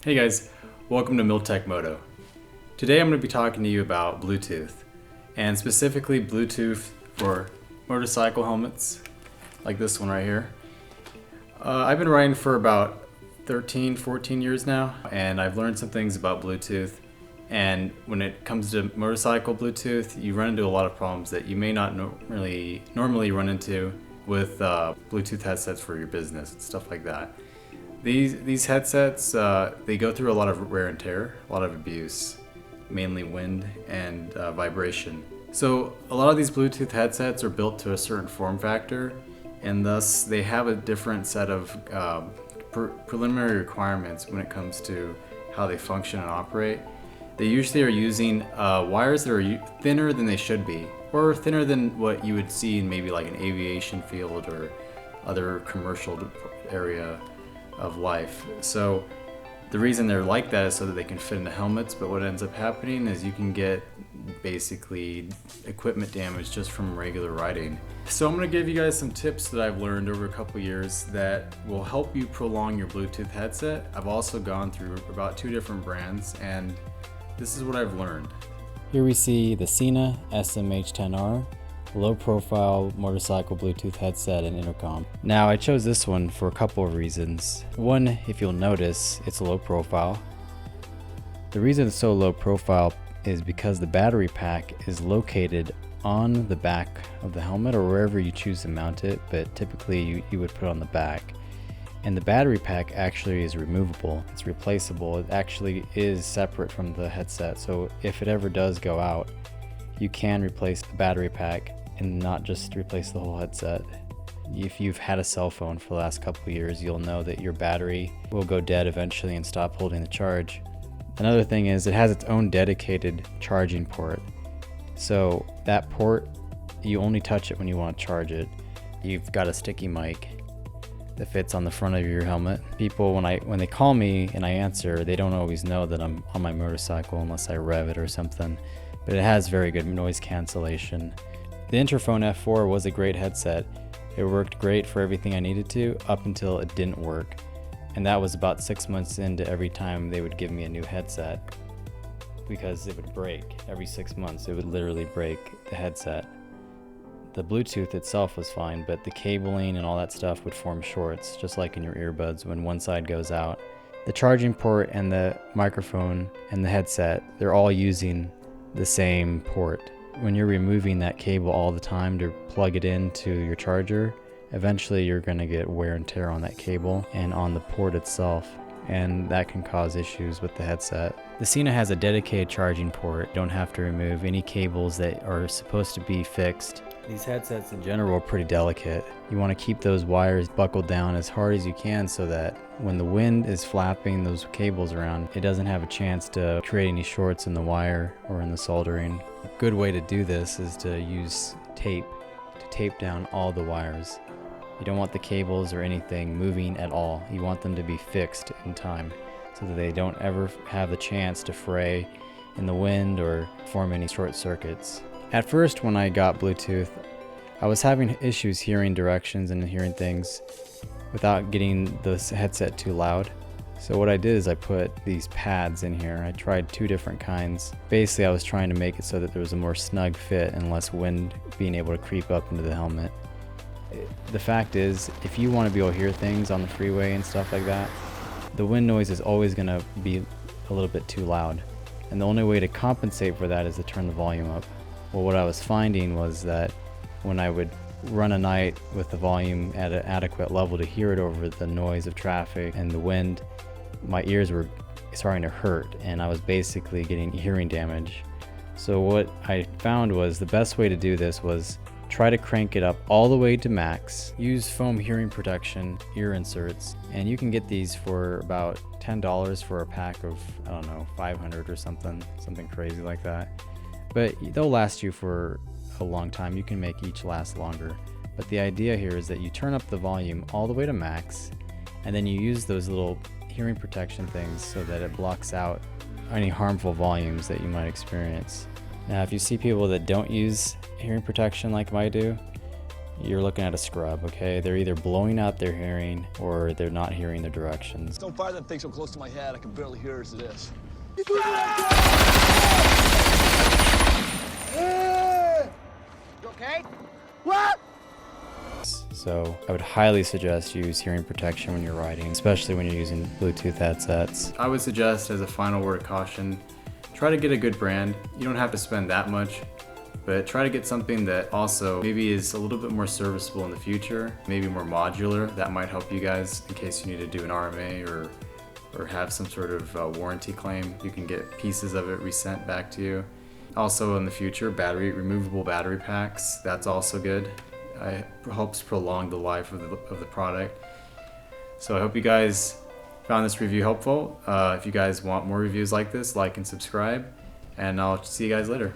Hey guys, welcome to Miltech Moto. Today I'm going to be talking to you about Bluetooth, and specifically Bluetooth for motorcycle helmets, like this one right here. I've been riding for about 14 years now, and I've learned some things about Bluetooth. And when it comes to motorcycle Bluetooth, you run into a lot of problems that you may not normally run into with Bluetooth headsets for your business and stuff like that. These headsets, they go through a lot of wear and tear, a lot of abuse, mainly wind and vibration. So a lot of these Bluetooth headsets are built to a certain form factor, and thus they have a different set of preliminary requirements when it comes to how they function and operate. They usually are using wires that are thinner than they should be, or thinner than what you would see in maybe like an aviation field or other commercial area of life. So the reason they're like that is so that they can fit into helmets, but what ends up happening is you can get basically equipment damage just from regular riding. So I'm going to give you guys some tips that I've learned over a couple years that will help you prolong your Bluetooth headset. I've also gone through about 2 different brands, and this is what I've learned. Here we see the Sena SMH10R, low profile motorcycle Bluetooth headset and intercom. Now I chose this one for a couple of reasons. One, if you'll notice, it's low profile. The reason it's so low profile is because the battery pack is located on the back of the helmet or wherever you choose to mount it, but typically you would put it on the back. And the battery pack actually is removable. It's replaceable. It actually is separate from the headset. So if it ever does go out, you can replace the battery pack and not just replace the whole headset. If you've had a cell phone for the last couple of years, you'll know that your battery will go dead eventually and stop holding the charge. Another thing is it has its own dedicated charging port. So that port, you only touch it when you want to charge it. You've got a sticky mic that fits on the front of your helmet. People, when they call me and I answer, they don't always know that I'm on my motorcycle unless I rev it or something, but it has very good noise cancellation. The interphone F4 was a great headset. It worked great for everything I needed to up until it didn't work. And that was about 6 months into every time they would give me a new headset, because it would break. Every 6 months it would literally break the headset. The Bluetooth itself was fine, but the cabling and all that stuff would form shorts, just like in your earbuds when one side goes out. The charging port and the microphone and the headset, they're all using the same port. When you're removing that cable all the time to plug it into your charger, eventually you're going to get wear and tear on that cable and on the port itself, and that can cause issues with the headset. The Sena has a dedicated charging port. You don't have to remove any cables that are supposed to be fixed. These headsets in general are pretty delicate. You want to keep those wires buckled down as hard as you can so that when the wind is flapping those cables around, it doesn't have a chance to create any shorts in the wire or in the soldering. A good way to do this is to use tape to tape down all the wires. You don't want the cables or anything moving at all. You want them to be fixed in time so that they don't ever have the chance to fray in the wind or form any short circuits. At first, when I got Bluetooth, I was having issues hearing directions and hearing things without getting the headset too loud. So what I did is I put these pads in here. I tried 2 different kinds. Basically, I was trying to make it so that there was a more snug fit and less wind being able to creep up into the helmet. The fact is, if you want to be able to hear things on the freeway and stuff like that, the wind noise is always going to be a little bit too loud. And the only way to compensate for that is to turn the volume up. Well, what I was finding was that when I would run a night with the volume at an adequate level to hear it over the noise of traffic and the wind, my ears were starting to hurt and I was basically getting hearing damage. So what I found was the best way to do this was try to crank it up all the way to max. Use foam hearing protection ear inserts, and you can get these for about $10 for a pack of, 500 or something crazy like that. But they'll last you for a long time. You can make each last longer. But the idea here is that you turn up the volume all the way to max, and then you use those little hearing protection things so that it blocks out any harmful volumes that you might experience. Now, if you see people that don't use hearing protection like I do, you're looking at a scrub, okay? They're either blowing out their hearing or they're not hearing the directions. Don't fire that thing so close to my head, I can barely hear as it is. You okay? What? So I would highly suggest use hearing protection when you're riding, especially when you're using Bluetooth headsets. I would suggest, as a final word of caution, try to get a good brand. You don't have to spend that much, but try to get something that also maybe is a little bit more serviceable in the future, maybe more modular. That might help you guys in case you need to do an RMA or have some sort of warranty claim. You can get pieces of it resent back to you. Also in the future, removable battery packs, that's also good. It helps prolong the life of the product. So I hope you guys found this review helpful. If you guys want more reviews like this, like and subscribe, and I'll see you guys later.